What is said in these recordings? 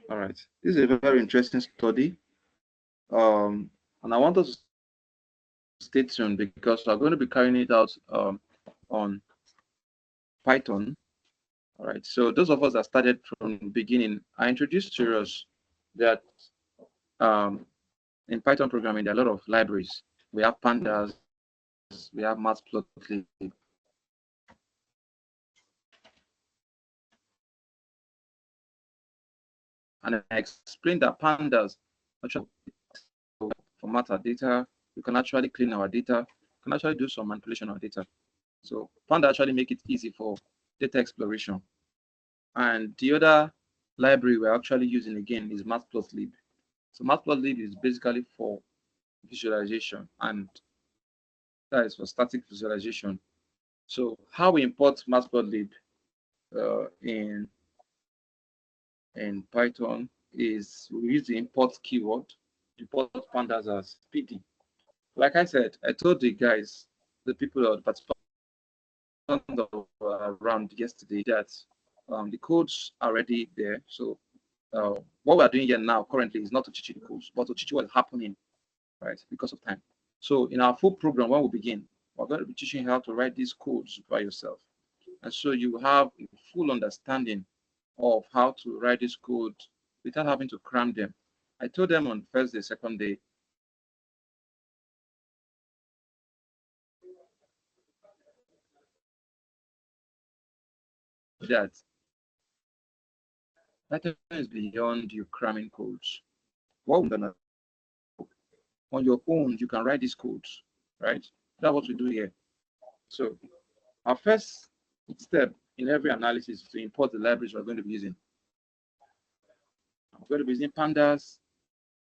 All right. This is a very interesting study. And I want us to stay tuned because we're going to be carrying it out on Python. All right. So those of us that started from the beginning, I introduced to us that in Python programming, there are a lot of libraries. We have pandas, we have matplotlib. And I explained that pandas actually format our data. You can actually clean our data. You can actually do some manipulation of our data. So Panda actually make it easy for data exploration. And the other library we're actually using again is matplotlib. So matplotlib is basically for visualization, and that is for static visualization. So how we import matplotlib in Python is we use the import keyword, import pandas as PD. Like I said, I told the guys, the people or the participants around yesterday that the codes are already there. So what we are doing here now currently is not to teach you the codes, but to teach you what's happening, right? Because of time. So in our full program, when we begin, we're going to be teaching you how to write these codes by yourself. And so you have a full understanding of how to write this code without having to cram them. I told them on first day, second day, that Python is beyond you cramming codes. What we're gonna on your own, you can write these codes, right? That's what we do here. So our first step in every analysis is to import the libraries we're going to be using. We're going to be using pandas,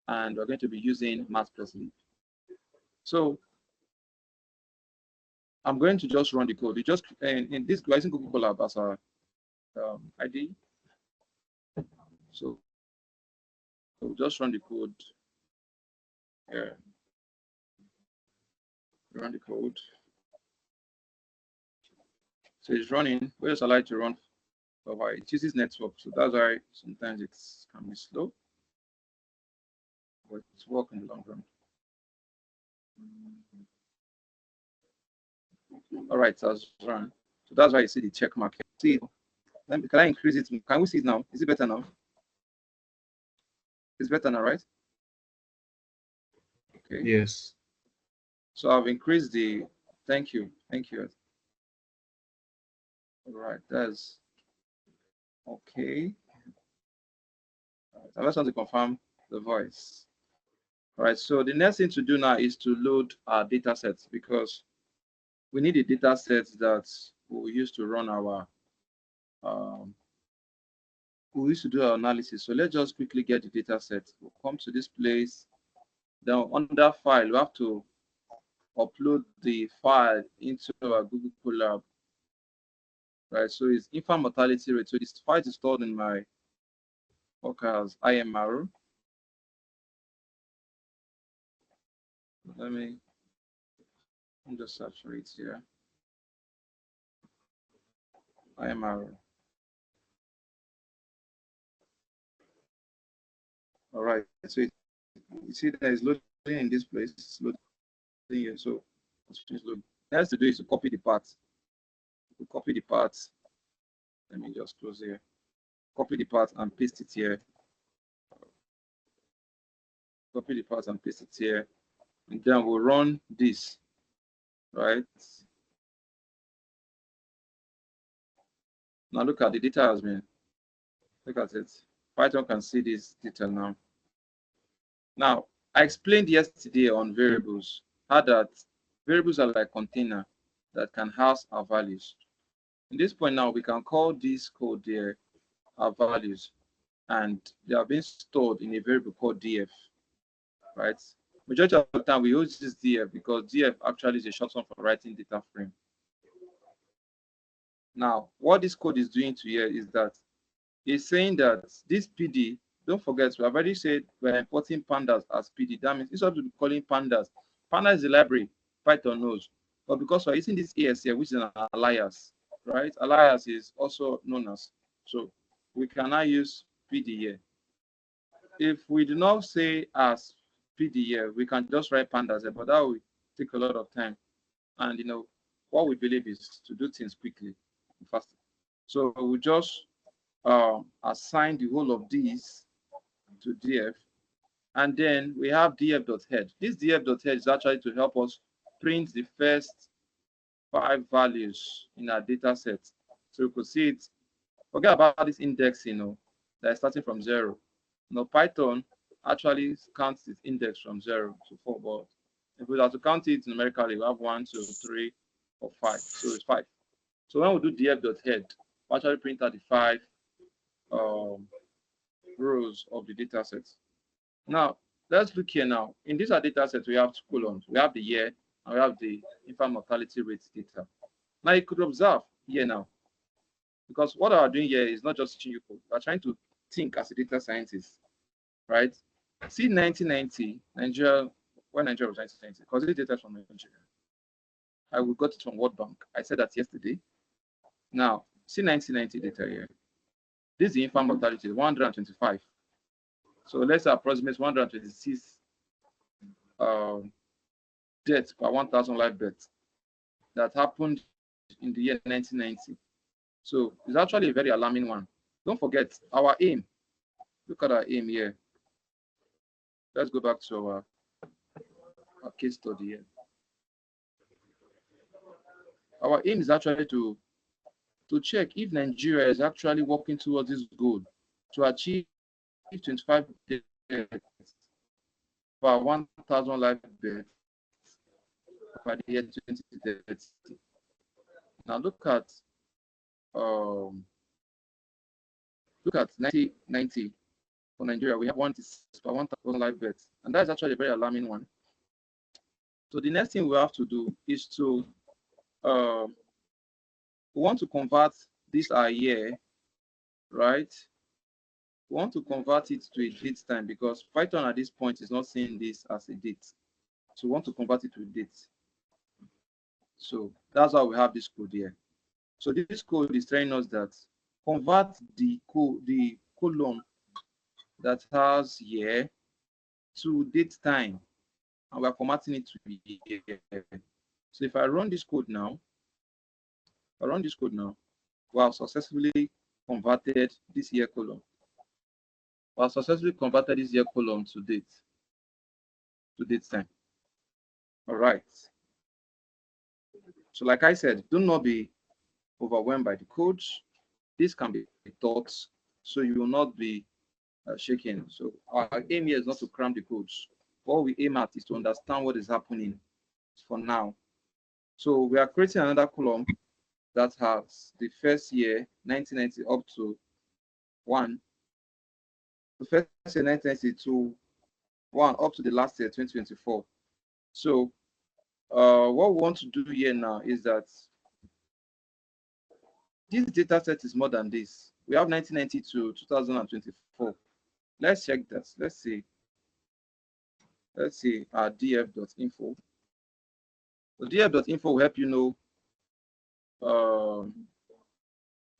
and we're going to be using matplotlib. So I'm going to just run the code. We just in this we're using Google Colab as our ID. So we'll just run the code. Run the code. So it's running. We just allow it to run. It uses network, so that's why sometimes it can be slow, but it's work in the long run. All right, so it's run. So that's why you see the check mark. See, can I increase it? Can we see it now? Is it better now? It's better now, right? Okay. Yes. So I've increased the. Thank you. All right, that's okay. Right, I just want to confirm the voice. All right, so the next thing to do now is to load our data sets because we need a data set that we'll use to run our we used to do our analysis. So let's just quickly get the data set. We'll come to this place. Then under file, we have to upload the file into our Google Colab. Right, so it's infant mortality rate. So this file is stored in my as IMR. Let me just search for it here. IMR. All right, so you see that it's loading in this place. It's loading here. So it's loading. Next to do is to copy the parts. We copy the parts. Let me just close here. Copy the part and paste it here. Copy the part and paste it here. And then we'll run this, right? Now look at the data has been. Look at it. Python can see this detail now. Now, I explained yesterday on variables, how that variables are like container that can house our values. In this point now, we can call this code there our values, and they are being stored in a variable called df, right? Majority of the time we use this df because df actually is a short form for writing data frame. Now, what this code is doing to here is that it's saying that this PD, don't forget, we have already said we're importing pandas as PD. That means instead of calling pandas, panda is the library Python knows. But because we're using this AS here, which is an alias, right? Alias is also known as. So we can now use PD here. if we do not say as PDF, we can just write pandas, but that will take a lot of time. And what we believe is to do things quickly and fast. So we just assign the whole of these to df, and then we have df.head. This df.head is actually to help us print the first 5 values in our data set. So you could see it. Forget about this index, that is starting from 0. Python actually counts its index from 0 to 4, but if we have to count it numerically, we have 1, 2, 3, or 5. So it's 5. So when we do df.head, we actually print out the 5 rows of the data set. Now, let's look here now. In this data set, we have 2 columns. We have the year, and we have the infant mortality rate data. Now, you could observe here now, because what we are doing here is not just teaching you code. We are trying to think as a data scientist, right? See 1990, Nigeria, when Nigeria was 1990, because this data is from Nigeria. I will got it from World Bank. I said that yesterday. Now, see 1990 data here. This is the infant mortality, 125. So let's approximate 126 deaths per 1,000 live births that happened in the year 1990. So it's actually a very alarming one. Don't forget our aim. Look at our aim here. Let's go back to our case study here. Our aim is actually to check if Nigeria is actually working towards this goal to achieve 25 deaths per 1,000 live births by the year 2030. Now look at 1990 for Nigeria. We have 1 per 1,000 live births, and that is actually a very alarming one. So the next thing we have to do is to we want to convert this year, right? We want to convert it to a date time, because Python at this point is not seeing this as a date. So we want to convert it to a date. So that's why we have this code here. So this code is telling us that convert the column that has year to date time, and we're formatting it to be year. So if I run this code now, we have successfully converted this year column. We have successfully converted this year column to date time. All right. So like I said, do not be overwhelmed by the codes. This can be taught, so you will not be shaken. So our aim here is not to cram the codes. What we aim at is to understand what is happening for now. So we are creating another column that has the first year, 1990, up to 1. The first year, 1990 to 1, up to the last year, 2024. So what we want to do here now is that this data set is more than this. We have 1990 to 2024. Let's check that. Let's see our df.info. So df.info will help you know.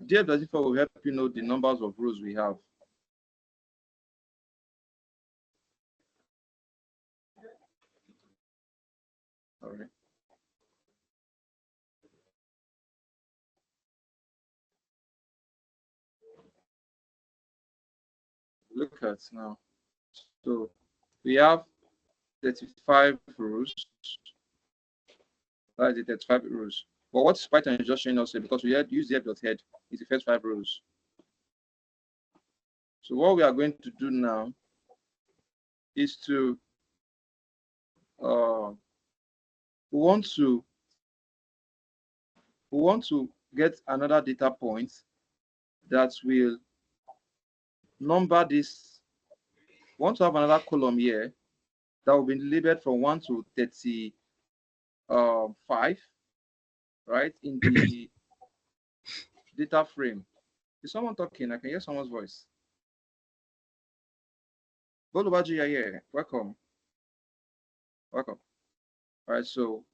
df.info will help you know the numbers of rows we have. All right. Look at now. So we have 35 rows. That is 35 rows. But what Python is just showing us here, because we had used df.head, is the first 5 rows. So what we are going to do now is to we want to get another data point that will number this. We want to have another column here that will be labeled from 1 to 35, right, in the data frame. Is someone talking? I can hear someone's voice. Bolubaji, you're here. Welcome. Welcome. All right, so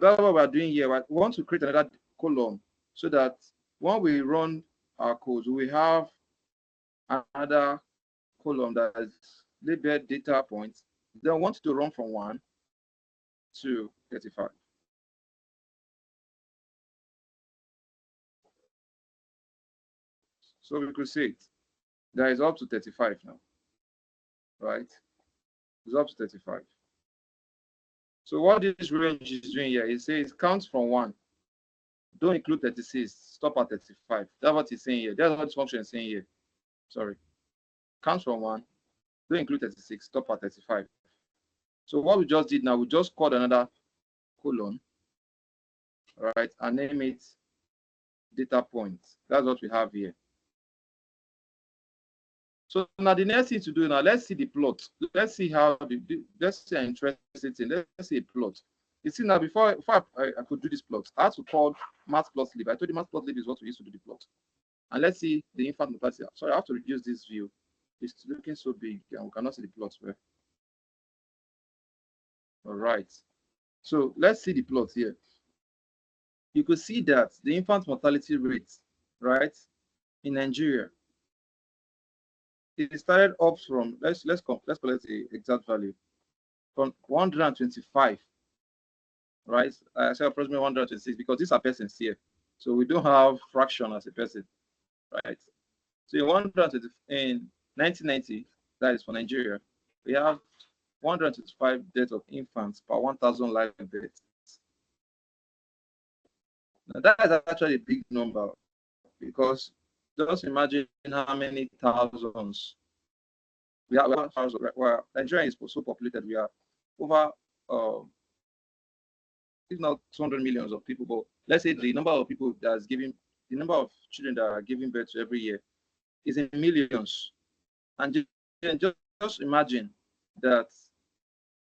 that's what we're doing here. We want to create another column so that when we run our codes, we have another column that is labeled data points. Then we want to run from 1 to 35. So we could see it. That is up to 35 now, right? It's up to 35. So what this range is doing here, it says count from 1. Don't include 36. Stop at 35. That's what it's saying here. That's what this function is saying here. Sorry. Count from 1. Don't include 36. Stop at 35. So what we just did now, we just called another colon, right, and name it data point. That's what we have here. So now the next thing to do now, let's see the plot. Let's see how let's see an interesting thing. Let's see a plot. You see now, before I could do this plot, I had to call matplotlib. I told you matplotlib is what we used to do the plot. And let's see the infant mortality. Sorry, I have to reduce this view. It's looking so big and we cannot see the plot well. All right. So let's see the plot here. You could see that the infant mortality rate, right, in Nigeria, it started up from let's collect the exact value from 125, right? I said approximately 126 because these are persons here, so we don't have fraction as a person, right? So in 1990, that is for Nigeria, we have 125 deaths of infants per 1,000 live births. Now that is actually a big number because just imagine how many thousands we are. Well, Nigeria is so populated. We are over, if not 200 millions of people. But let's say the number of people that's giving, the number of children that are giving birth to every year is in millions. And just imagine that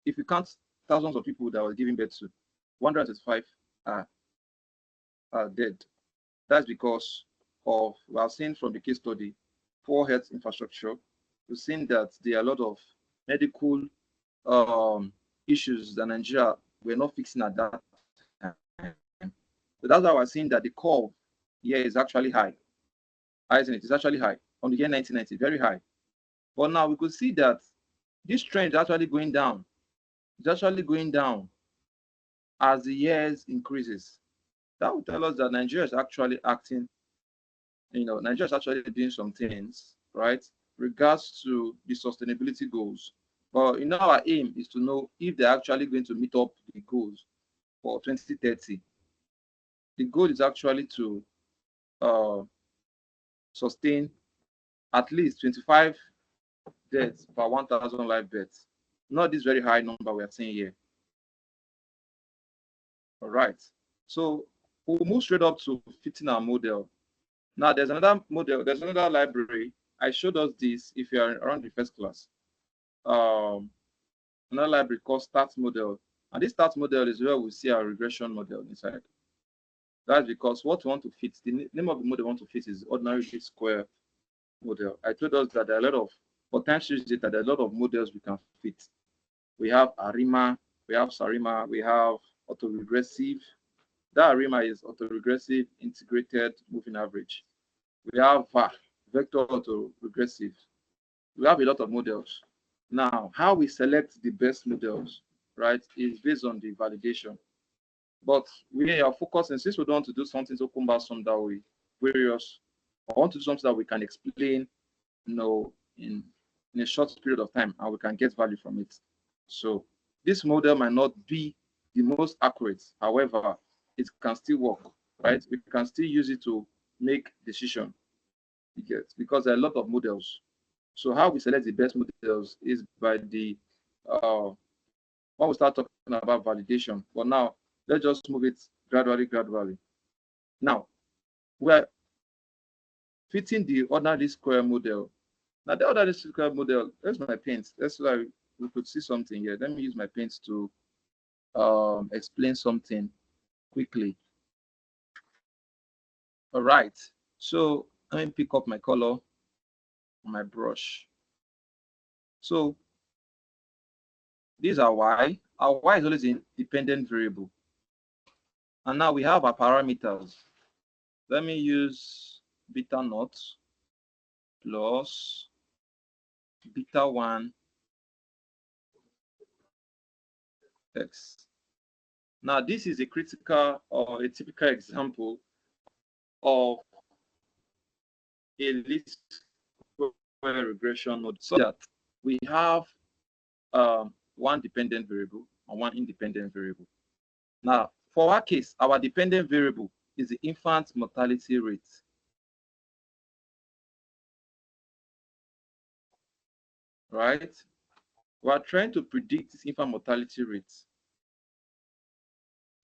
if you count thousands of people that were giving birth to, 135 are dead. That's because of, we have seen from the case study, poor health infrastructure. We've seen that there are a lot of medical issues that Nigeria were not fixing at that time. So that's why we're seeing that the curve here is actually high. Isn't it? It's actually high. On the year 1990, very high. But now we could see that this trend is actually going down. It's actually going down as the years increases. That would tell us that Nigeria is actually acting, Nigeria is actually doing some things, right, regards to the sustainability goals. But our aim is to know if they're actually going to meet up the goals for 2030. The goal is actually to sustain at least 25 deaths per 1,000 live births. Not this very high number we are seeing here. All right. So we'll move straight up to fitting our model. Now there's another model, there's another library. I showed us this if you are around the first class. Another library called Start Model. And this Start Model is where we see our regression model inside. That's because what we want to fit, the name of the model we want to fit is ordinary least square model. I told us that there are a lot of potential data, there are a lot of models we can fit. We have ARIMA, we have SARIMA, we have autoregressive. That ARIMA is autoregressive integrated moving average. We have VAR, vector autoregressive. We have a lot of models. Now, how we select the best models, right, is based on the validation. But we are focusing, since we don't want to do something so cumbersome that we various, I want to do something that we can explain, in a short period of time, and we can get value from it. So this model might not be the most accurate. However, it can still work, right? We can still use it to make decision. Because there are a lot of models. So how we select the best models is by the when we start talking about validation. But now let's just move it gradually. Now we're fitting the ordinary square model. Now the ordinary square model, there's my paint. That's why we could see something here. Let me use my paint to explain something quickly. All right. So let me pick up my color on my brush. So these are y. Our y is always a dependent variable. And now we have our parameters. Let me use beta naught plus beta 1 x. Now this is a critical or a typical example of a least square regression node, so that we have one dependent variable and one independent variable. Now, for our case, our dependent variable is the infant mortality rate. Right? We are trying to predict this infant mortality rate.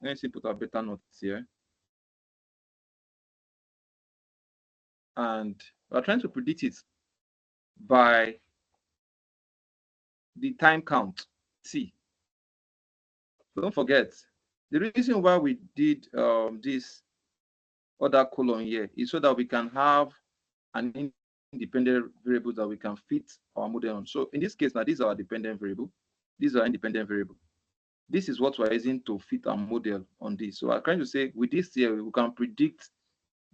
Let's put our beta notes here. And we are trying to predict it by the time count, T. Don't forget, the reason why we did this other column here is so that we can have an independent variable that we can fit our model on. So in this case, now this is our dependent variable. This is our independent variable. This is what we're using to fit our model on this. So I'm trying to say with this here, we can predict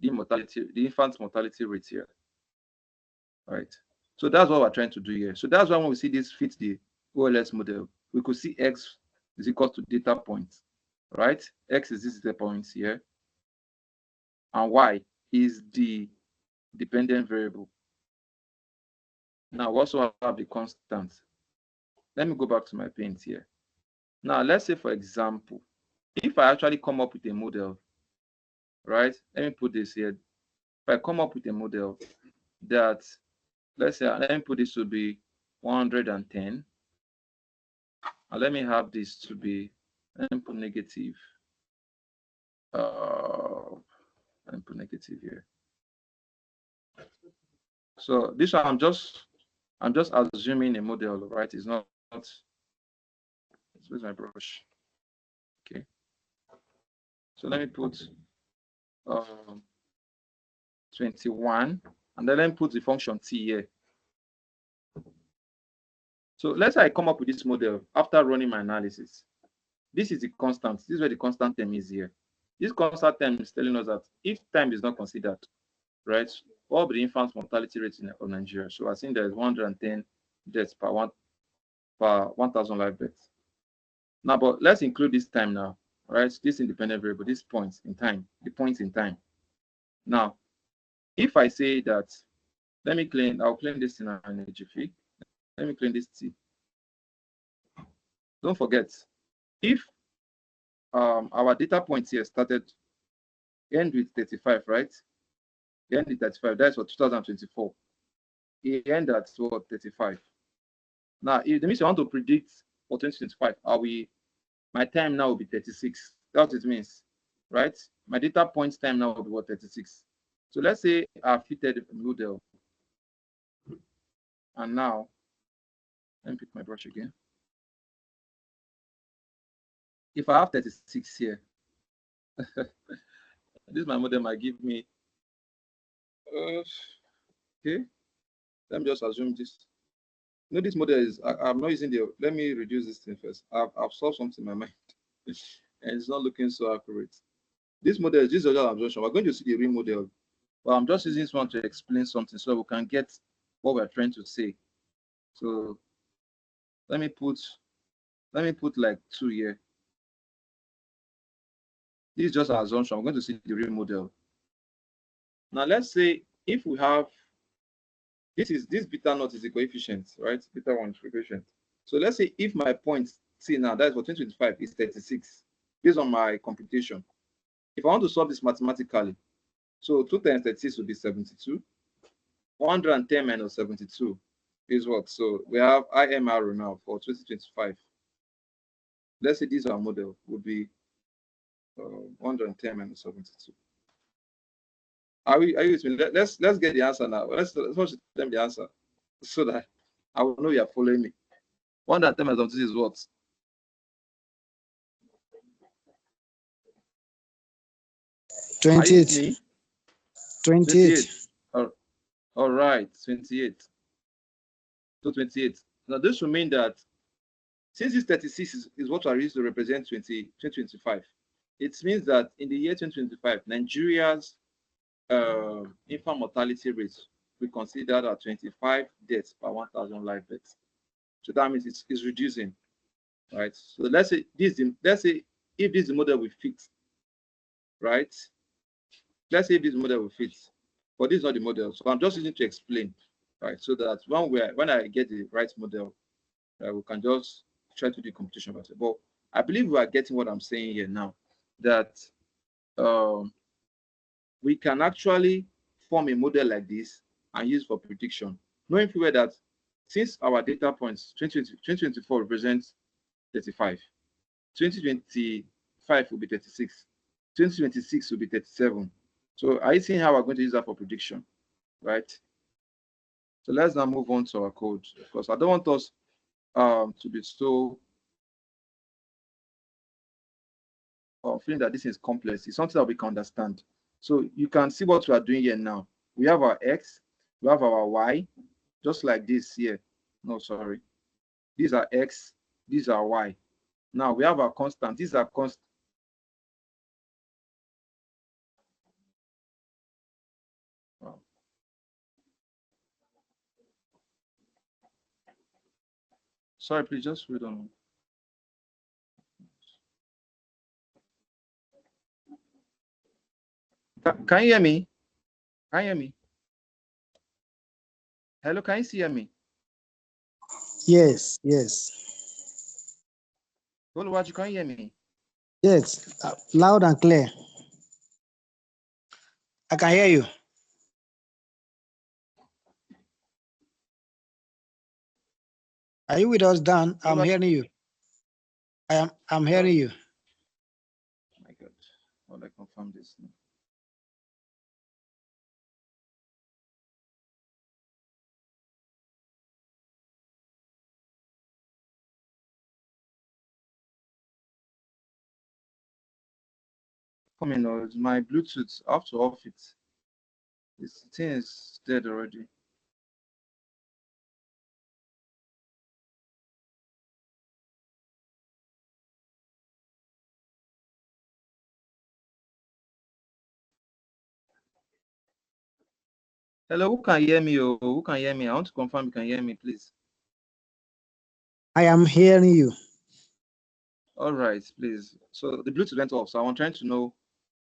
the mortality, the infant mortality rate here. All right. So that's what we're trying to do here. So that's why when we see this fit the OLS model, we could see X is equal to data points, right? X is this data points here, and Y is the dependent variable. Now we also have the constant. Let me go back to my paint here. Now let's say, for example, if I actually come up with a model, right? Let me put this here. If I come up with a model that, let's say, let me put this to be 110, and let me have this to be, let me put negative. Let me put negative here. So this one, I'm just assuming a model, right? It's not. Where's my brush? Okay. So let me put 21, and then let me put the function t here. So let's say I come up with this model after running my analysis. This is the constant. This is where the constant term is here. This constant term is telling us that if time is not considered, right, what will be the infant mortality rate in Nigeria? So I think there is 110 deaths per 1,000 live births. Now, but let's include this time now, right? This independent variable, this point in time, the points in time. Now, if I say that, I'll claim this in an energy fee. Let me claim this T. Don't forget, if our data points here started end with 35, right? End with 35, that's for 2024. It end at what, 35. Now, if the means you want to predict for 2025, my time now will be 36. That's what it means, right? My data points time now will be what, 36. So let's say I fitted a model. And now, let me pick my brush again. If I have 36 here, this my model might give me, okay, let me just assume this. No, this model is, I'm not using the, let me reduce this thing first. I've solved something in my mind, and it's not looking so accurate. This model is this other absorption. We're going to see the real model, but I'm just using this one to explain something so we can get what we're trying to say. So let me put like 2 here. This is just an assumption. We're going to see the real model. Now let's say if we have this beta naught is the coefficient, right? Beta 1 is coefficient. So let's say if my point C now, that's for 2025, is 36, based on my computation. If I want to solve this mathematically, so 2 times 36 will be 72. 110 minus 72 is what? So we have IMR now for 2025. Let's say this our model would be 110 minus 72. Are you with me? Let's get the answer now. Let's show them the answer so that I will know you are following me. 110 minus 72 is what? 28. 28. All right, 28. So 28. Now this will mean that since this 36 is what I used to represent 2025, it means that in the year 2025, Nigeria's infant mortality rate we considered at 25 deaths per 1,000 live births. So that means it's reducing, right? So let's say let's say if this model will fit, right? Let's say this model will fit, but this is not the model. So I'm just using to explain, right? So that when I get the right model, we can just try to do computation about it. But I believe we are getting what I'm saying here now, that um, we can actually form a model like this and use for prediction, knowing fully that since our data points 2024 represents 35, 2025 will be 36, 2026 will be 37. So are you seeing how we're going to use that for prediction, right? So let's now move on to our code, because I don't want us to be so feeling that this is complex. It's something that we can understand. So you can see what we are doing here now. We have our X, we have our Y, just like this here. No, sorry. These are X, these are Y. Now we have our constant. These are constant. Wow. Sorry, please just read on. Can you hear me? Can you hear me? Hello, can you hear me? Yes, yes. What you can hear me? Yes, loud and clear. I can hear you. Are you with us, Dan? I'm hearing you. I'm hearing you. Oh my God. How do I confirm this now? Come in, it's my Bluetooth. I have to off it. This thing is dead already. Hello, who can hear me? Oh, who can hear me? I want to confirm you can hear me, please. I am hearing you. All right, please. So the Bluetooth went off, so I'm trying to know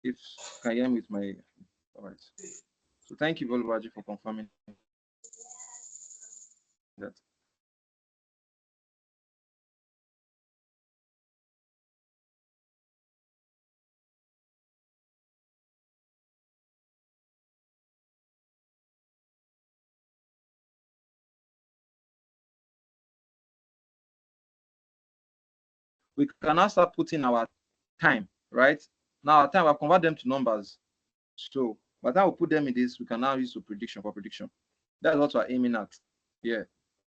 if you can hear me with my. All right. So thank you, Volvaji, for confirming that. We can now start putting our time, right? Now our time, we'll convert them to numbers. So by the time we put them in this, we can now use the prediction for prediction. That's what we're aiming at. Yeah.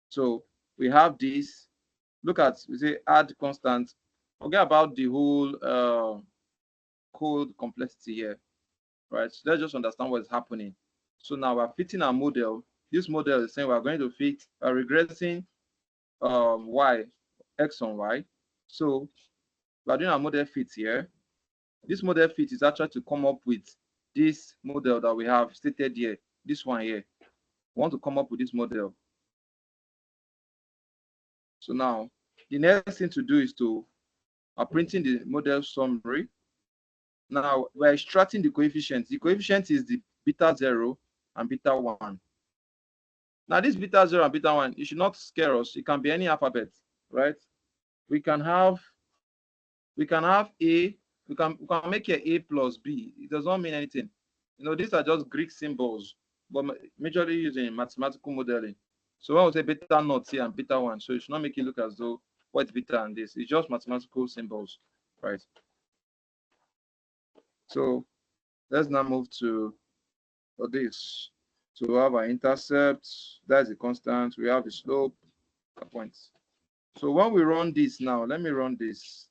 So we have this. Look at, we say add constant. Forget about the whole code complexity here, right? So let's just understand what's happening. So now we're fitting our model. This model is saying we're going to fit regressing y, x on y. So we're doing our model fit here. This model fit is actually to come up with this model that we have stated here, this one here. We want to come up with this model. So now the next thing to do is to printing the model summary. Now we're extracting the coefficients. The coefficient is the beta 0 and beta 1. Now this beta 0 and beta 1, it should not scare us. It can be any alphabet, right? We can have A, we can make it A plus B. It does not mean anything. You know, these are just Greek symbols, but majorly using mathematical modeling. So when we say beta naught here and beta 1, so it should not make it look as though what's beta and this. It's just mathematical symbols, right? So let's now move to this. So we have our intercept, that's the constant, we have the slope, the points. So when we run this now, let me run this.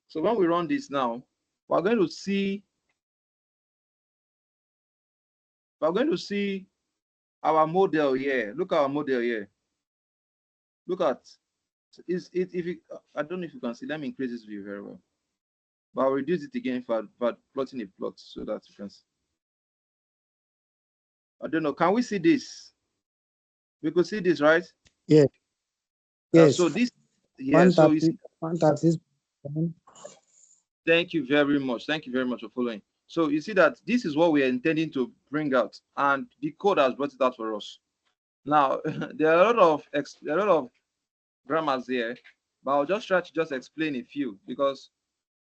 So when we run this now, we're going to see our model here. Look at our model here. Look at is it if it, I don't know if you can see. Let me increase this view very well. But I'll reduce it again for plotting a plot so that you can see. I don't know. Can we see this? We could see this, right? Yes. Yes. So this, yeah. So you see, 130. thank you very much. Thank you very much for following. So you see that this is what we are intending to bring out, and the code has brought it out for us. Now there are a lot of grammars here, but I'll just try to just explain a few because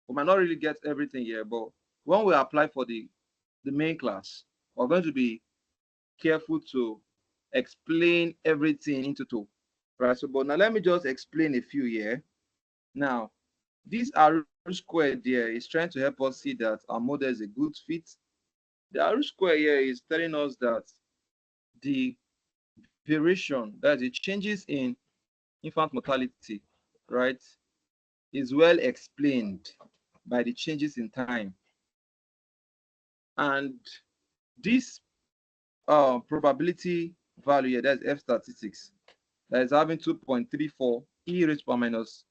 we might not really get everything here. But when we apply for the main class, we're going to be careful to explain everything into two, right? So, but now let me just explain a few here. Now, this R squared here is trying to help us see that our model is a good fit. The R square here is telling us that the variation, that the changes in infant mortality, right, is well explained by the changes in time. And this probability value here, that's F statistics, that is having 2.34 e raised to minus.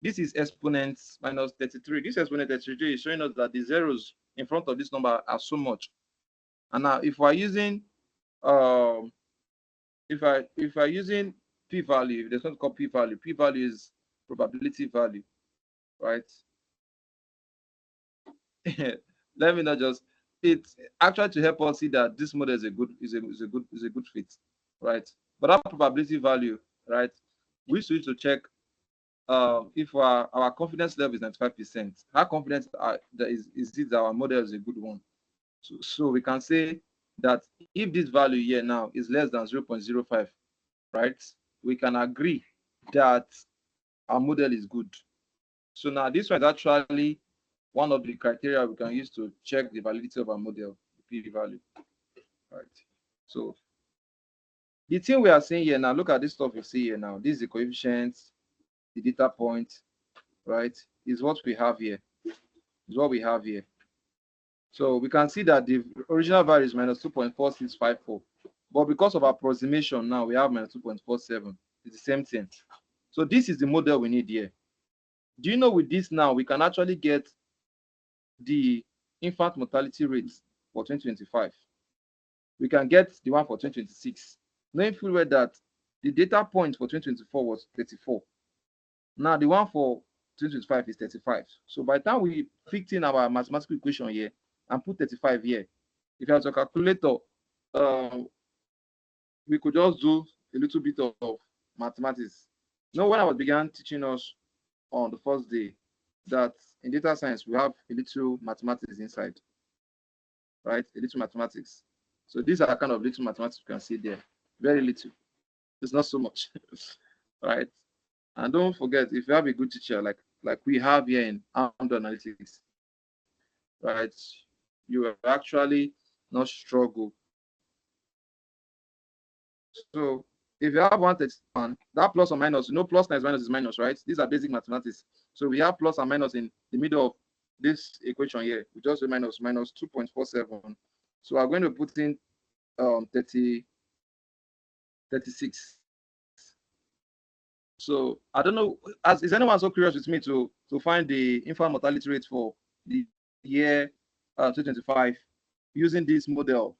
This is exponents minus 33. This exponent 33 is showing us that the zeros in front of this number are so much. And now, if we're using if I using p-value, there's something called p-value. P-value is probability value, right? Let me not just, it's actually to help us see that this model is a good fit, right? But that probability value, right, we switch to check if our confidence level is 95%. How confident is it that our model is a good one? So we can say that if this value here now is less than 0.05, right, we can agree that our model is good. So now this one is actually one of the criteria we can use to check the validity of our model, the p-value, right? So the thing we are seeing here now, look at this stuff you see here now. This is the coefficients, the data point, right? Is what we have here. Is what we have here. So we can see that the original value is minus 2.4654. But because of approximation now, we have minus 2.47. It's the same thing. So this is the model we need here. Do you know with this now, we can actually get the infant mortality rates for 2025. We can get the one for 2026. Knowing full well that the data point for 2024 was 34. Now the one for 2025 is 35. So by the time we fix in our mathematical equation here and put 35 here, if you have a calculator, we could just do a little bit of mathematics. You know, when I was began teaching us on the first day, that in data science we have a little mathematics inside, right? A little mathematics. So these are kind of little mathematics you can see there. Very little. It's not so much, right? And don't forget, if you have a good teacher like we have here in Amdoranalytics, right, you will actually not struggle. So if you have 131, that plus or minus, you know, plus times minus is minus, right? These are basic mathematics. So we have plus and minus in the middle of this equation here. We just say minus 2.47. So we're going to put in 36. So I don't know, is anyone so curious with me to find the infant mortality rate for the year 2025 using this model?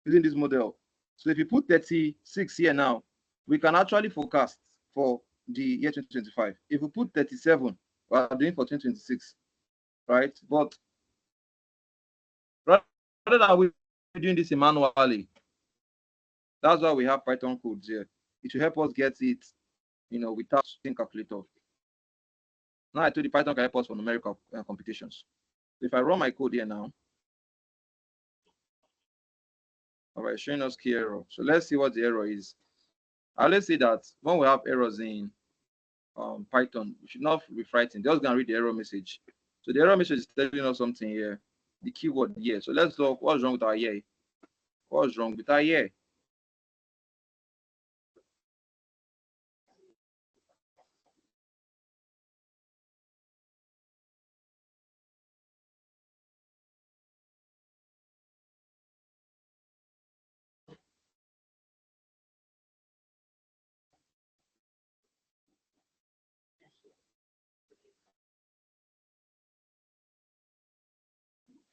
So if you put 36 here now, we can actually forecast for the year 2025. If we put 37, we are doing for 2026, right? But rather than we doing this manually, that's why we have Python codes here. It will help us get it, you know, without using calculator. Now I told you Python can help us for numerical computations. If I run my code here now, all right, showing us key error. So let's see what the error is. Let's say that when we have errors in Python, we should not be frightened. Just gonna read the error message. So the error message is telling us something here. The keyword year. So let's look what's wrong with our year. What's wrong with our year?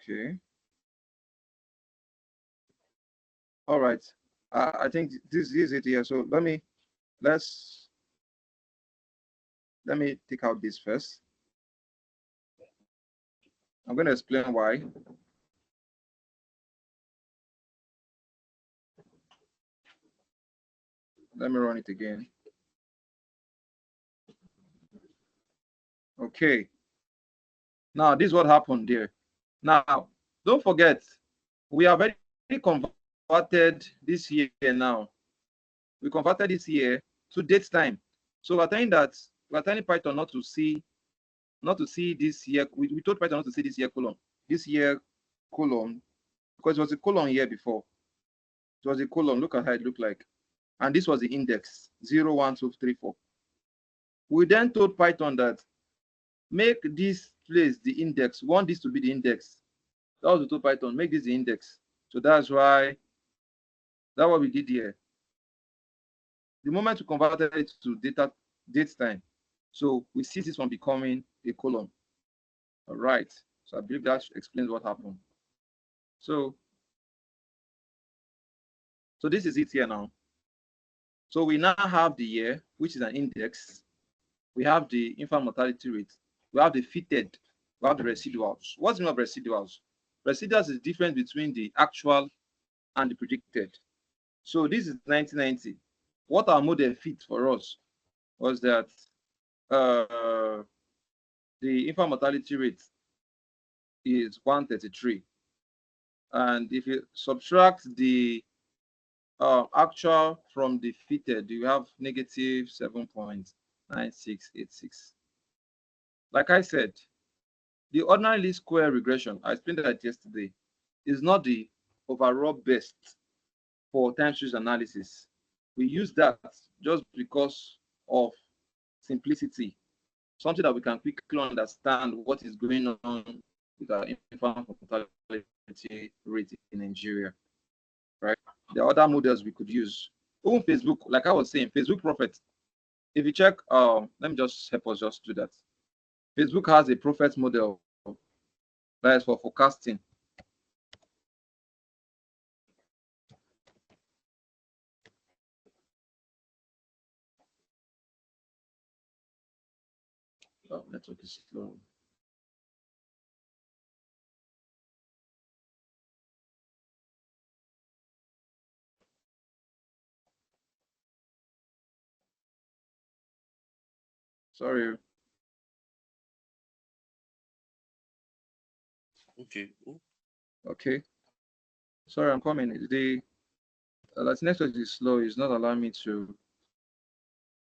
Okay. All right. I think this is it here. So let's let me take out this first. I'm going to explain why. Let me run it again. Okay. Now, this is what happened there. Now, don't forget, we have already converted this year now. We converted this year to date time. So we're telling Python not to see this year. We told Python not to see this year column. This year column, because it was a column here before. It was a column. Look at how it looked like. And this was the index 0, 1, 2, 3, 4. We then told Python that make this place the index. We want this to be the index. That was we told Python, make this the index. So that's what we did here. The moment we converted it to date time, so we see this one becoming a column. All right. So I believe that explains what happened. So this is it here now. So we now have the year, which is an index. We have the infant mortality rate. We have the fitted. We have the residuals. What's the meaning of residuals? Residuals is difference between the actual and the predicted. So this is 1990. What our model fit for us was that the infant mortality rate is 133. And if you subtract the actual from the fitted, you have negative 7.9686. Like I said, the ordinary least square regression, I explained that yesterday, is not the overall best for time series analysis. We use that just because of simplicity, something that we can quickly understand what is going on with our infant mortality rate in Nigeria, right? There are other models we could use. Even Facebook, like I was saying, Facebook Prophet. If you check, let me just help us just do that. Facebook has a Prophet model that is for forecasting. Oh, network is slow. Sorry. Okay. Okay. Sorry, I'm coming. The network is slow. It's not allowing me to.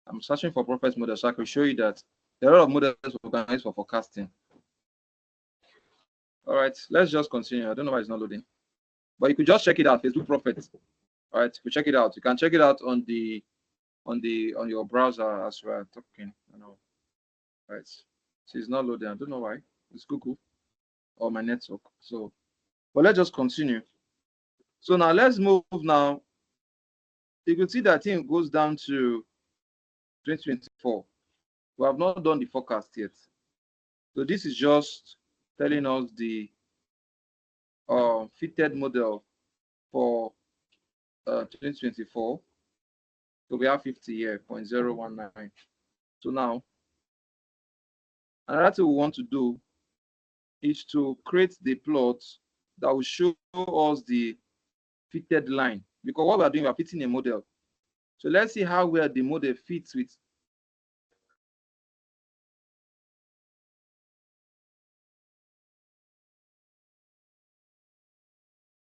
I'm searching for Prophet model so I can show you that there are a lot of models we can use for forecasting. All right, let's just continue. I don't know why it's not loading, but you could just check it out. Facebook Prophet. All right, you check it out. You can check it out on your browser as we're talking. I know. All right. So it's not loading. I don't know why. It's Google or my network. So, but let's just continue. So now let's move now. You can see that thing goes down to 2024. We have not done the forecast yet. So this is just telling us the fitted model for 2024. So we have 50 here, 0.019. So now, another thing we want to do is to create the plot that will show us the fitted line. Because what we are doing, we are fitting a model. So let's see how well the model fits with.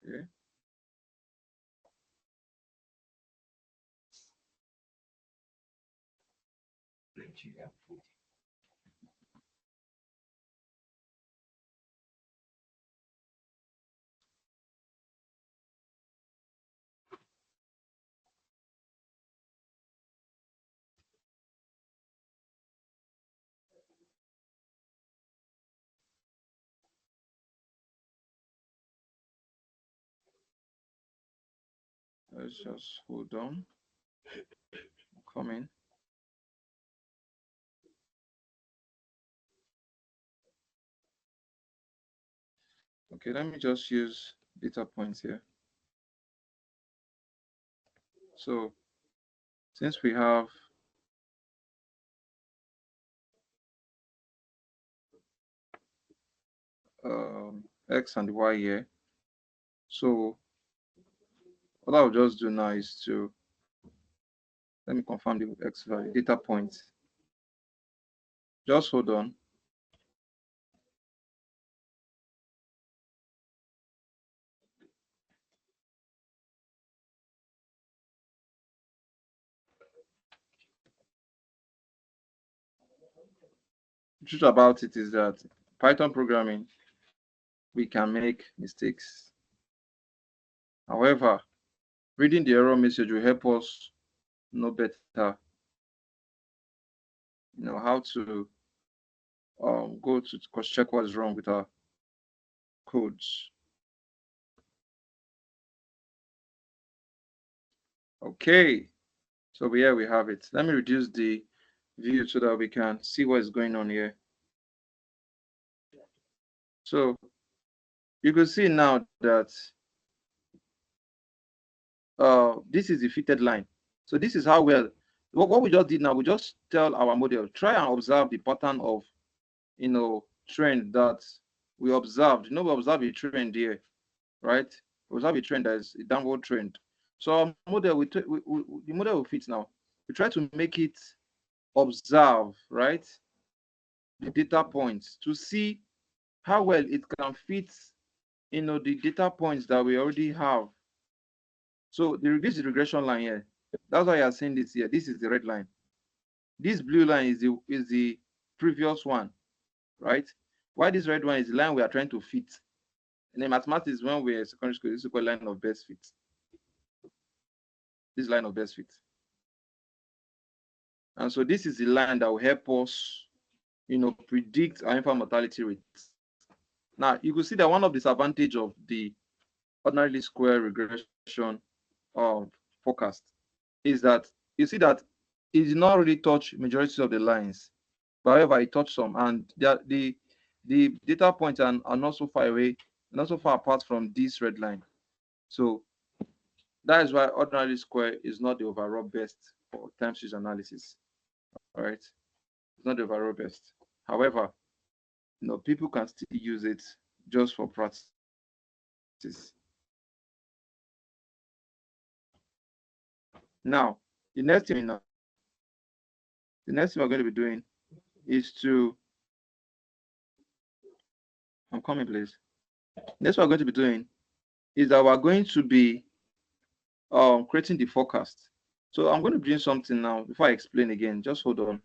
Okay. Let's just hold on. Come in. Okay, let me just use data points here. So since we have X and Y here, so what I'll just do now is to let me confirm the X value data points. Just hold on. The truth about it is that Python programming, we can make mistakes. However, reading the error message will help us know better, how to go to cross check what's wrong with our codes. Okay, so here we have it. Let me reduce the view so that we can see what is going on here. So you can see now that this is the fitted line. So this is how well, what we just did now, we just tell our model, try and observe the pattern of, trend that we observed. We observe a trend here, right? We observe a trend that is a downward trend. So our model, the model will fit now. We try to make it observe, right, the data points to see how well it can fit, the data points that we already have. So this is the regression line here. That's why you are seeing this here. This is the red line. This blue line is the previous one, right? Why this red one is the line we are trying to fit. And in mathematics, when we're in secondary school, this is called line of best fit. This line of best fit. And so this is the line that will help us, predict our infant mortality rates. Now, you can see that one of the disadvantages of the ordinary least square regression forecast is that you see that it did not really touch majority of the lines. But however, it touched some, and the data points are not so far away, not so far apart from this red line. So that is why ordinary square is not the overall best for time series analysis. All right, it's not the overall best. However, people can still use it just for practice. Now, the next thing we're going to be doing is to, I'm coming, please. Next, what we're going to be doing is that we're going to be creating the forecast. So I'm going to be doing something now before I explain again. Just hold on.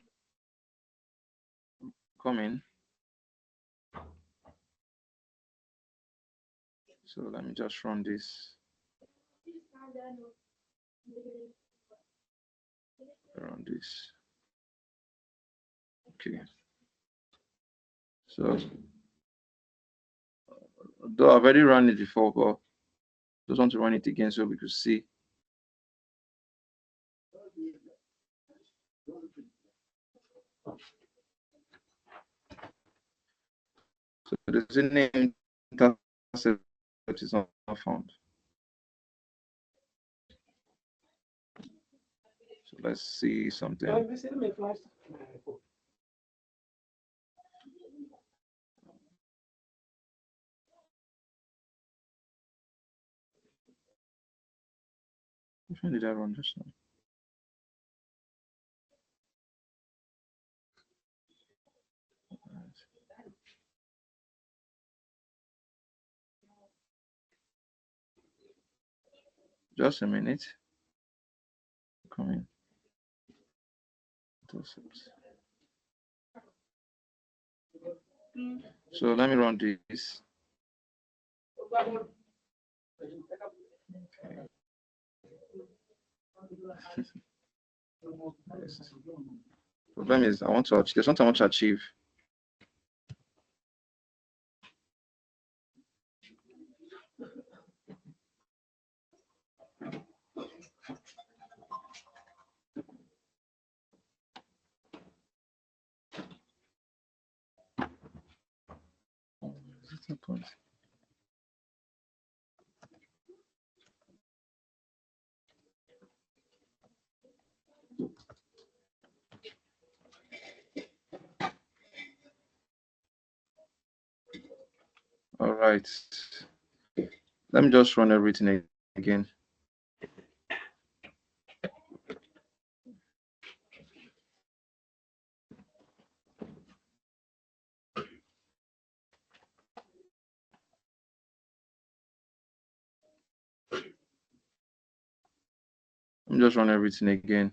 Come in. So let me just run this. Run this. Okay. So though I've already run it before, but just want to run it again so we could see. So there's a name intercept is not found. So let's see something. Which one did I run just now? Just a minute. Come in. So let me run this. Okay. Yes. Problem is, there's something I want to achieve. Point. right. Let me just run everything again. Let me just run everything again.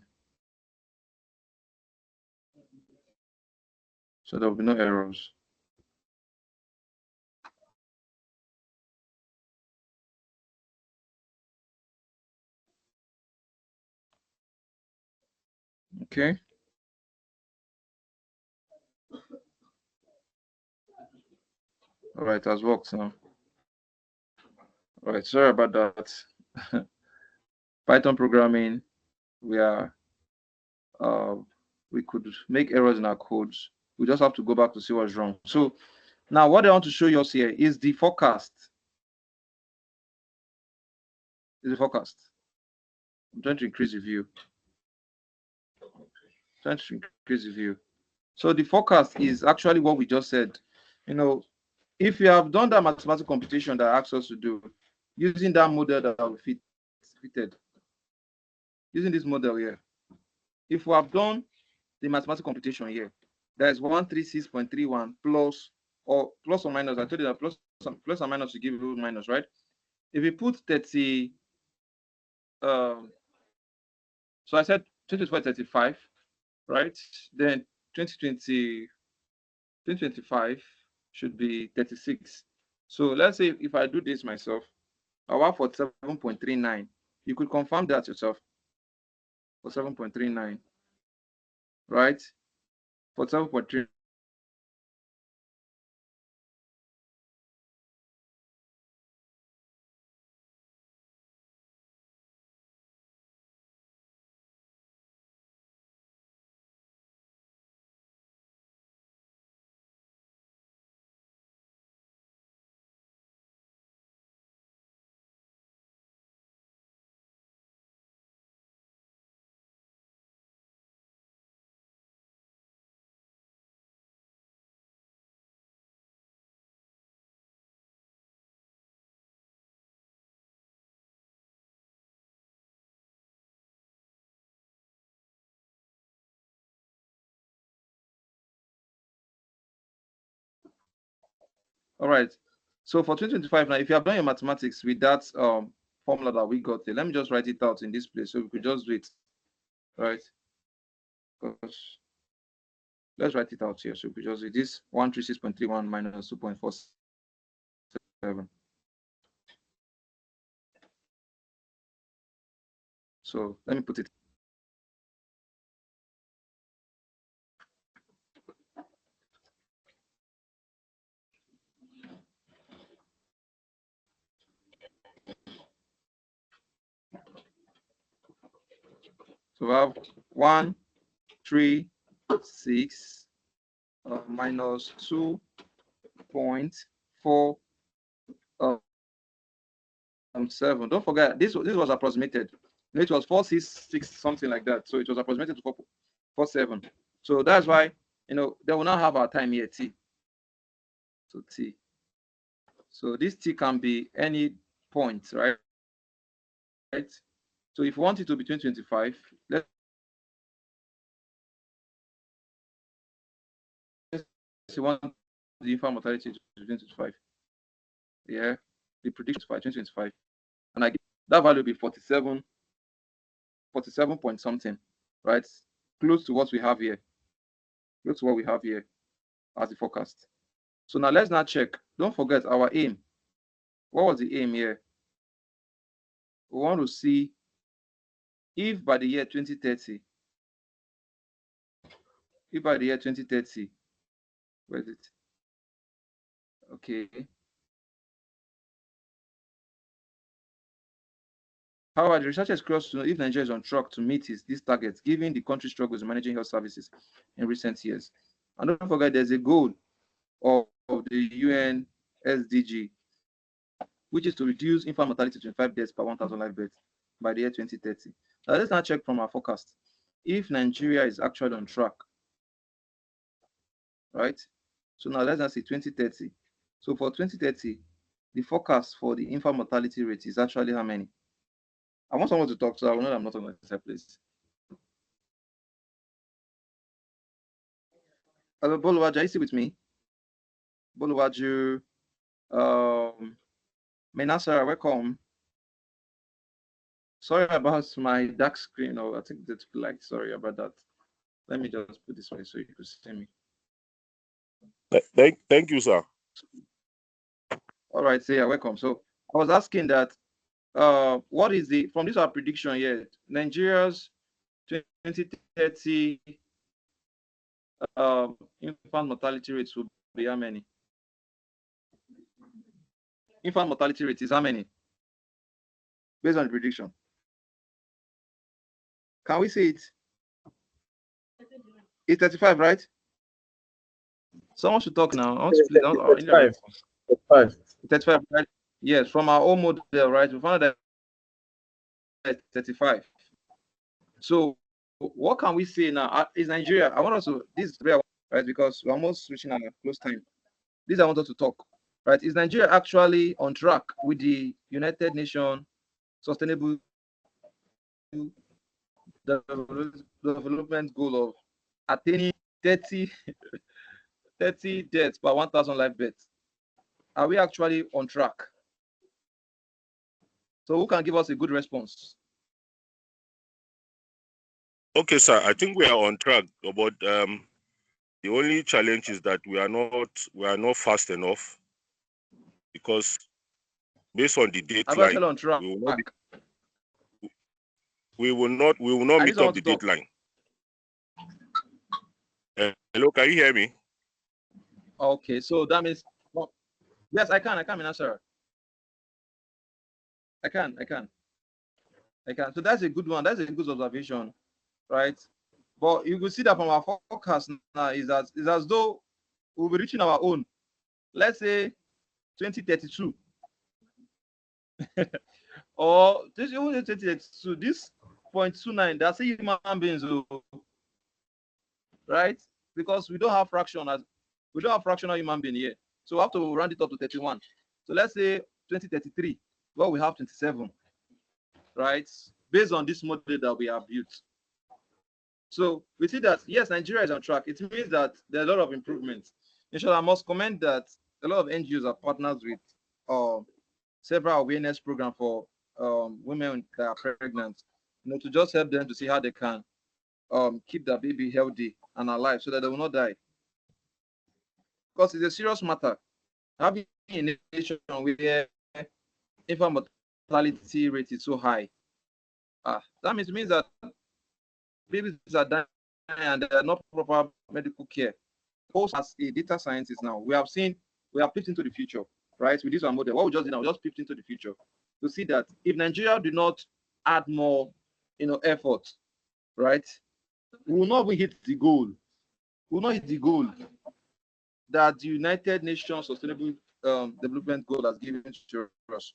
So there will be no errors. Okay. All right, it has worked now. All right, sorry about that. Python programming, we are we could make errors in our codes. We just have to go back to see what's wrong. So now what I want to show you here is the forecast. Is the forecast. I'm trying to increase the view. Trying to increase the view. So the forecast is actually what we just said. You know, if you have done that mathematical computation that asks us to do, using that model that we fitted, using this model here, if we have done the mathematical computation here, that is 136.31 plus or minus. I told you that plus and minus to give you minus, right? If we put 30, so I said 2035, right? Then 2025 should be 36. So let's say if I do this myself, I want for 7.39. You could confirm that yourself for 7.39, right? For 7.39. All right. So for 2025 now, if you have done your mathematics with that formula that we got there, let me just write it out in this place so we could just do it, right? Because let's write it out here. So we could just do this 136.31 minus 2.47. So let me put it. So we have 136 minus 2.47. Don't forget this was approximated. It was 466 something like that. So it was approximated to 447. So that's why they will not have our time here t. So t. So this t can be any point, right? So if you want it to be 2025, let's say want the infant mortality to be 2025. Yeah, the prediction for 2025, and I get that value will be 47 point something, right? Close to what we have here. Close to what we have here as the forecast. So now let's not check. Don't forget our aim. What was the aim here? We want to see if by the year 2030, where is it? Okay. However, the researchers curious to know if Nigeria is on track to meet these targets, given the country's struggles in managing health services in recent years. And don't forget, there's a goal of the UN SDG, which is to reduce infant mortality to 25 deaths per 1,000 live births by the year 2030. Now, let's now check from our forecast if Nigeria is actually on track, right? So now let's now see 2030. So for 2030, the forecast for the infant mortality rate is actually how many? I want someone to talk, so I will know that I'm not on the same place. Boluwaju, are you still with me? Boluwaju, Menasara, welcome. Sorry about my dark screen, or I think that's like, sorry about that. Let me just put this way so you can see me. Thank you, sir. All right, so yeah, welcome. So I was asking that, what is the, from this our prediction here, Nigeria's 2030 infant mortality rates will be how many? Infant mortality rate is how many? Based on the prediction. Can we see it? It's 35, right? Someone should talk now. I want to please, 35. 35. 35, right? Yes, from our own model, right? We found that 35. So what can we say now? Is Nigeria, I want us to, this is very, right, because we're almost reaching our close time. This I want us to talk, right? Is Nigeria actually on track with the United Nations Sustainable Development Goal of attaining 30 deaths per 1,000 live births? Are we actually on track? So who can give us a good response? Okay, sir. I think we are on track, but the only challenge is that we are not fast enough, because based on the Are we actually deadline, on track? we will not meet up the deadline. Hello, can you hear me? Okay, so that means, well, yes, I can, sir. I can. So that's a good one. That's a good observation, right? But you will see that from our forecast now is that it's as though we'll be reaching our own. Let's say 2032, or this even 2032. This 0.29, that's human beings, right? Because we don't have fractional human being here, so we have to round it up to 31. So let's say 2033, well, we have 27, right? Based on this model that we have built. So we see that, yes, Nigeria is on track. It means that there are a lot of improvements. In short, I must comment that a lot of NGOs are partners with several awareness programs for women that are pregnant, to just help them to see how they can keep their baby healthy and alive so that they will not die. Because it's a serious matter. Having a nation where infant mortality rate is so high, that means that babies are dying and there are not proper medical care. Post as a data scientist now, we have peeped into the future, right? With this one model, what we just did now, we just peeped into the future to see that if Nigeria do not add more, effort, right, we will not even hit the goal. We will not hit the goal that the United Nations Sustainable Development Goal has given to us.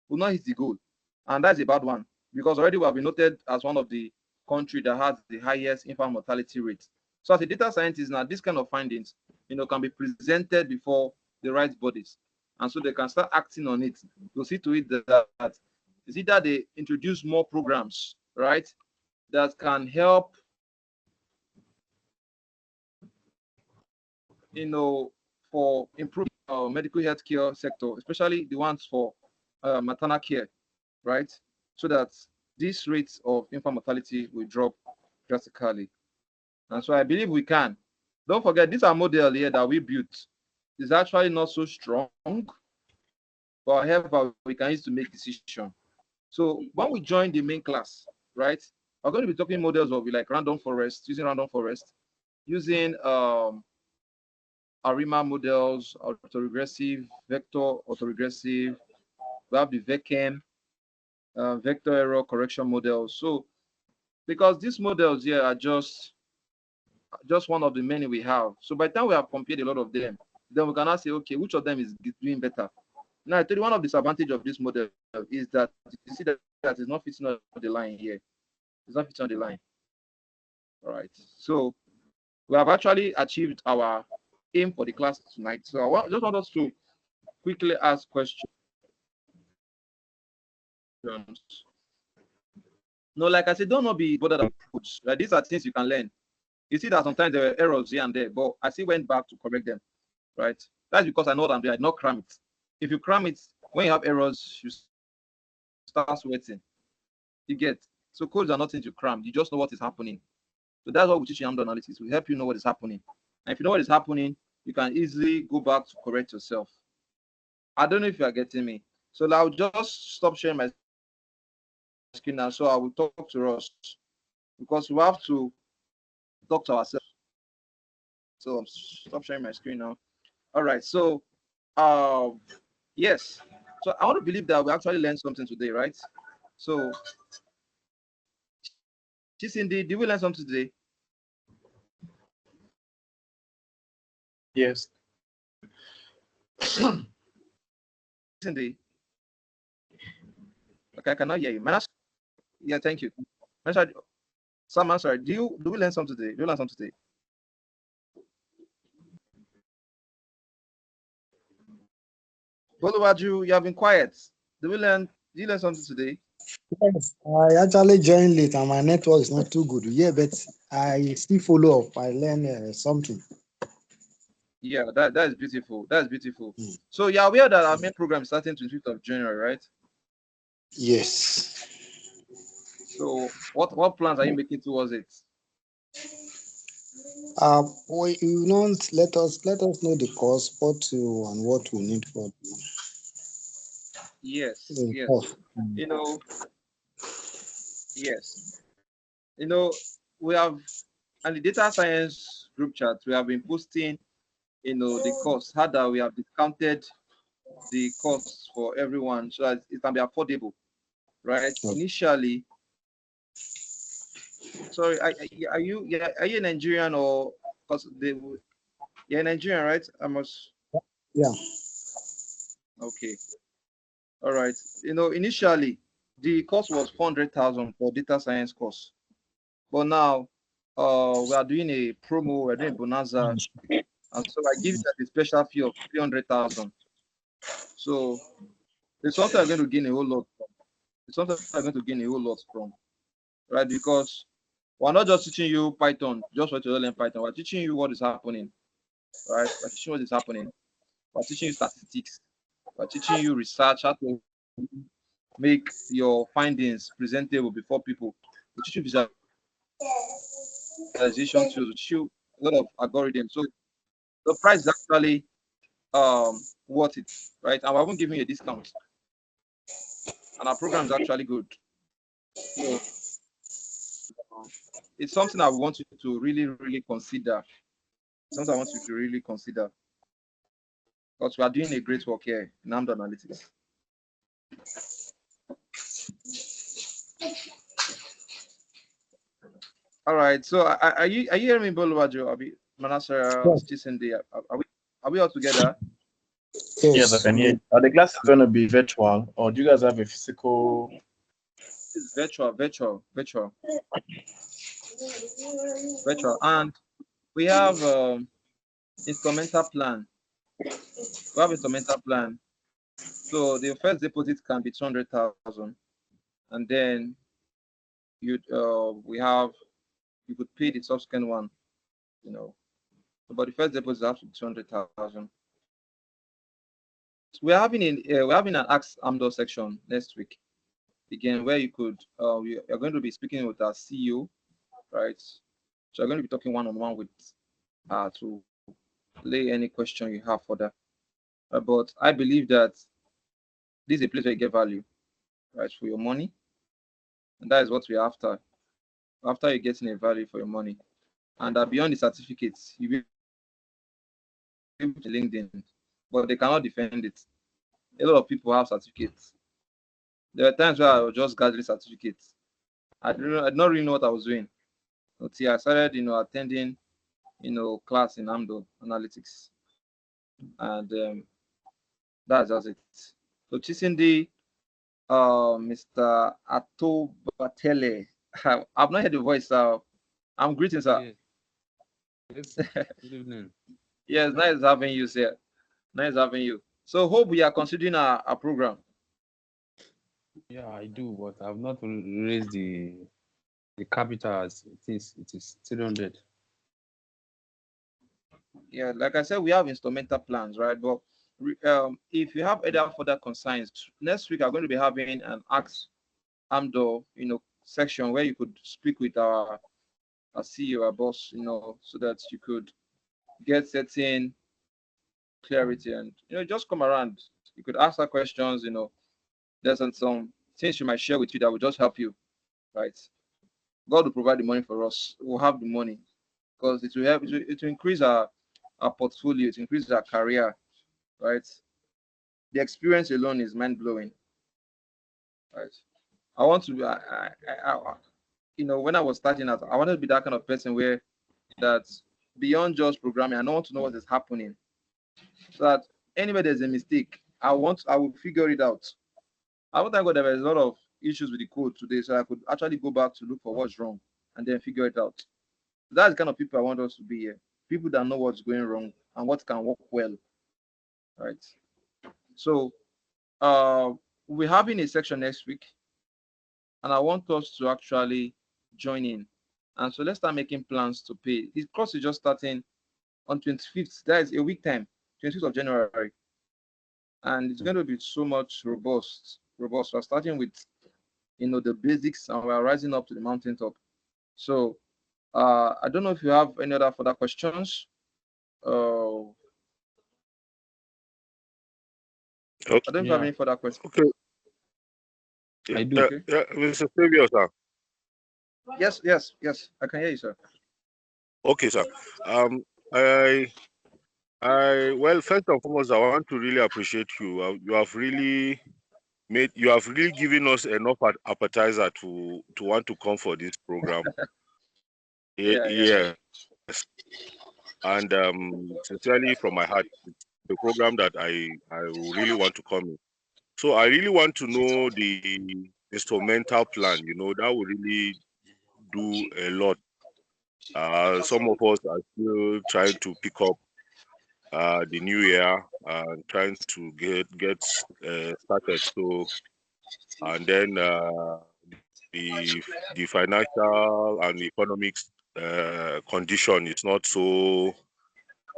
We will not hit the goal, and that's a bad one, because already we have been noted as one of the countries that has the highest infant mortality rate. So as a data scientist now, this kind of findings, can be presented before the right bodies, and so they can start acting on it to see to it that is either they introduce more programs, right, that can help, for improving our medical healthcare sector, especially the ones for maternal care, right, so that these rates of infant mortality will drop drastically. And so I believe we can. Don't forget, this our model here that we built is actually not so strong, but however, we can use to make decision. So when we join the main class, right, we're going to be talking models of like random forest, using ARIMA models, autoregressive, vector autoregressive. We have the VECM, vector error correction models. So because these models here are just one of the many we have. So by the time we have compared a lot of them, then we can now say, okay, which of them is doing better? Now, I tell you, one of the disadvantages of this model is that you see that it's not fitting on the line here. It's not fitting on the line. All right. So we have actually achieved our aim for the class tonight. So just want us to quickly ask questions. No, like I said, don't not be bothered about right? These are things you can learn. You see that sometimes there were errors here and there, but I still went back to correct them, right? That's because I know what I'm doing. I did not cram it. If you cram it, when you have errors, you start sweating. You get. So codes are not things you cram. You just know what is happening. So that's what we teach in Amdoranalytics. We help you know what is happening. And if you know what is happening, you can easily go back to correct yourself. I don't know if you are getting me. So I'll just stop sharing my screen now. So I will talk to us because we have to talk to ourselves. So I'll stop sharing my screen now. All right. So, yes. So I want to believe that we actually learned something today, right? So, Cindy, did we learn something today? Yes. Cindy. Okay, I cannot hear you. Yeah, thank you. Sam, I'm sorry. Do we learn something today? Do you learn something today? Boluvaju, you have been quiet. Did you learn something today? Yes, I actually joined late and my network is not too good. Yeah, but I still follow up. I learned something. Yeah, that is beautiful. That's beautiful. So you're aware that our main program is starting 25th of January, right? Yes. So what plans are you making towards it? You know, let us know the course, what to and what we need for Yes, the yes. course. You know, yes. You know, we have and the data science group chat, we have been posting, the course, how that we have discounted the costs for everyone so that it can be affordable, right? Okay. Initially, sorry, are you Nigerian or because you're Nigerian, right? I must. Yeah. Okay. All right. Initially the cost was 400,000 for data science course, but now we are doing a promo, we're doing a bonanza, and so I give you a special fee of 300,000. So it's something I'm going to gain a whole lot from. It's something I'm going to gain a whole lot from, right? Because we're not just teaching you Python just for you to learn Python. We're teaching you what is happening, right? We're teaching what is happening. We're teaching you statistics. We're teaching you research, how to make your findings presentable before people. We teach you visualization tools. We teach you a lot of algorithms. So the price is actually worth it, right? And we haven't given you a discount. And our program is actually good. So it's something I want you to really, really consider. Something I want you to really consider. Because we are doing a great work here in Amdoranalytics. All right. So are you hearing me, Boluwajo? Manasara, Cindy? Are we all together? Yes, I can hear you. Are the classes going to be virtual or do you guys have a physical? It's virtual. And we have instrumental plan. We have instrumental plan. So the first deposit can be 200,000, and then you could pay the subsequent one. But the first deposit has to be 200,000. So we're having an Ask AMDOR section next week again, where you could you're going to be speaking with our CEO, right? So you're going to be talking one-on-one with to lay any question you have for that. But I believe that this is a place where you get value, right, for your money, and that is what we're after. After you're getting a value for your money, and beyond the certificates, you will be able to LinkedIn, but they cannot defend it. A lot of people have certificates. There are times where I was just gathering certificates. I did not really know what I was doing until I started, attending, class in Amdoranalytics, and that's just it. So Chisindi, Mr. Atobatele, I've not heard the voice. I'm greeting, sir. Yes. Good evening. Yes, nice having you, sir. Nice having you. So hope we are considering our program. Yeah, I do, but I've not raised the capital as it is. It is 300. Yeah, like I said, we have instrumental plans, right? But if you have any further concerns, next week I'm going to be having an Ask AMDOR, section where you could speak with our CEO, our boss, so that you could get certain clarity and just come around. You could ask her questions. There's some things she might share with you that will just help you, right? God will provide the money for us. We'll have the money because it will help. It will increase our portfolio. It will increase our career, right? The experience alone is mind blowing, right? I want to be, when I was starting out, I wanted to be that kind of person where that beyond just programming, I want to know what is happening, so that anywhere there's a mistake, I will figure it out. I would thank God there was a lot of issues with the code today, so I could actually go back to look for what's wrong and then figure it out. That's the kind of people I want us to be here. People that know what's going wrong and what can work well, right? So we're having a section next week, and I want us to actually join in. And so let's start making plans to pay. This course is just starting on 25th. That is a week time, 25th of January. And it's going to be so much robust. We're starting with the basics, and we're rising up to the mountaintop. So I don't know if you have any other further questions. I don't know if you have any further questions. Okay. I do. Okay. Mr. Savior, sir. Yes. I can hear you, sir. Okay, sir. Well, first and foremost, I want to really appreciate you. You have really given us enough appetizer to want to come for this program. Yeah. Yes. And sincerely from my heart, it's the program that I really want to come in. So I really want to know the instrumental plan. That will really do a lot. Some of us are still trying to pick up the new year and trying to get started. So, and then the financial and economics condition is not so.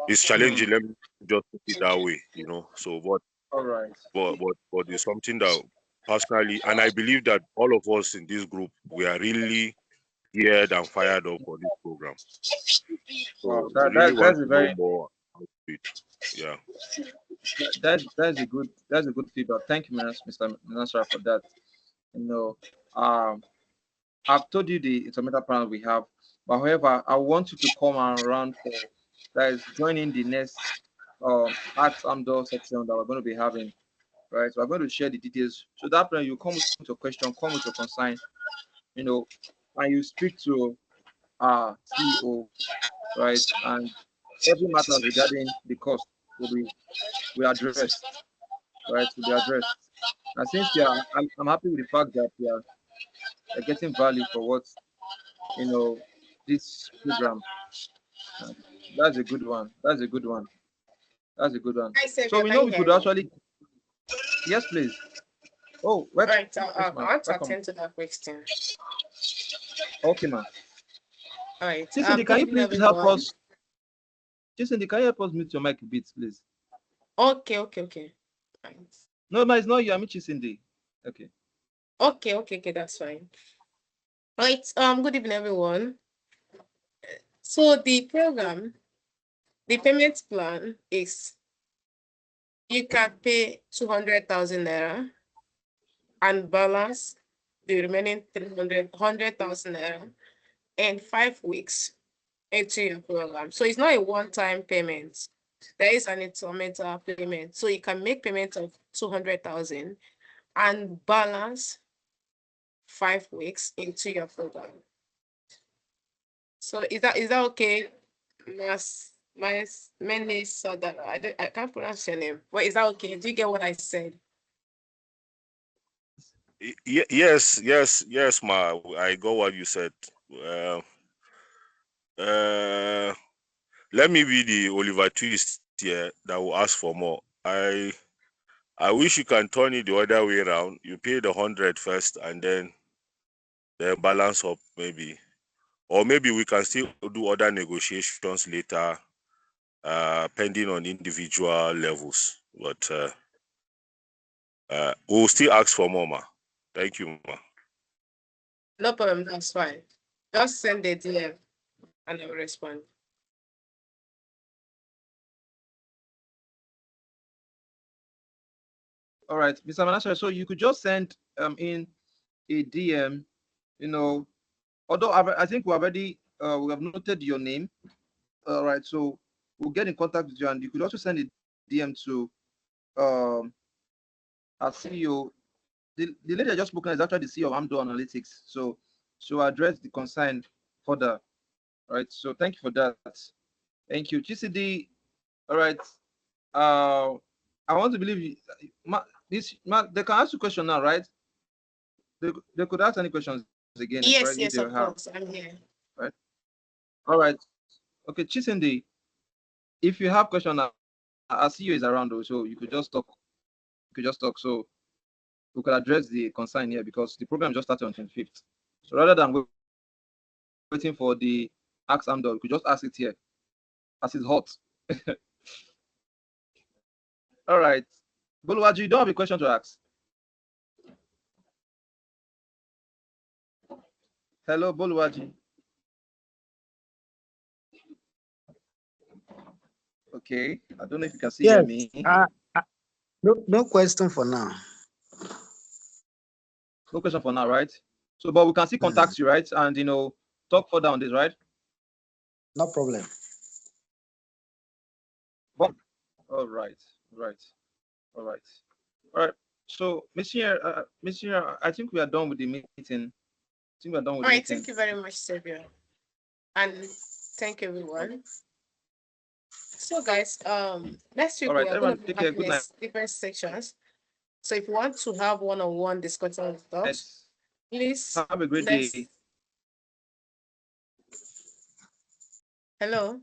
It's challenging. Let me just put it that way. So, All right. but it's something that personally, and I believe that all of us in this group, we are really geared and fired up for this program. So Wow, we really want that's a to know very more about it. Yeah. that's a good feedback. Thank you, Mr. Nasra, for that. I've told you the instrumental plan we have, but however, I want you to come around for that is joining the next Ask AMDOR section that we're going to be having, right? So we're going to share the details. So that plan, you come with your question, come with your concern, and you speak to our CEO, right? And every matter regarding the cost will be addressed, right? Will be addressed. And since I'm happy with the fact that you're getting value for what this program. That's a good one. That's a good one. That's a good one. So we know we could actually. Yes, please. Oh, welcome. Right, I want to attend to that question. Okay, ma'am. All right. Jason, can you please help us? Jason, can you help us mute your mic a bit, please? Okay. Right. No, it's not you. I'm Cindy. Okay. Okay, that's fine. Right. Good evening, everyone. So the program, the payment plan is you can pay 200,000 naira and balance the remaining 100,000 naira in 5 weeks into your program. So it's not a one-time payment. There is an instrumental payment. So you can make payment of 200,000 and balance 5 weeks into your program. So is that okay? My main name is that I can't pronounce your name. But is that okay? Do you get what I said? Yes, ma. I got what you said. Let me be the Oliver Twist here that will ask for more. I wish you can turn it the other way around. You pay the 100 first and then balance up maybe. Or maybe we can still do other negotiations later, pending on individual levels. But we'll still ask for more, ma. Thank you, ma. No problem, that's fine. Just send the DM and I will respond. All right, Mr. Manasha, so you could just send in a DM, although I think we have noted your name. All right, so we'll get in contact with you, and you could also send a DM to our CEO. The lady I just spoken is actually the CEO of Amdoranalytics. So address the concern further. All right, so thank you for that. Thank you. GCD, all right. I want to believe they can ask you a question now, right? They could ask any questions again. Yes, right? yes, of course. I'm here. Right. All right. Okay, Chisindi, if you have question, our CEO is around, so you could just talk. So we could address the concern here because the program just started on 25th. So rather than waiting for the Ask AMDOR, we could just ask it here as it's hot. All right. Boluwaji, you don't have a question to ask. Hello, Boluwaji. Okay. I don't know if you can see me. No question for now. No question for now, right? So, but we can still contact you, right? And, talk further on this, right? No problem. But, all right. So, Monsieur, I think we are done with the meeting. All right, thank you very much, Xavier. And thank you, everyone. So, guys, next week we are going to be having different sections. So, if you want to have one-on-one discussion with us, please have a great day. Hello.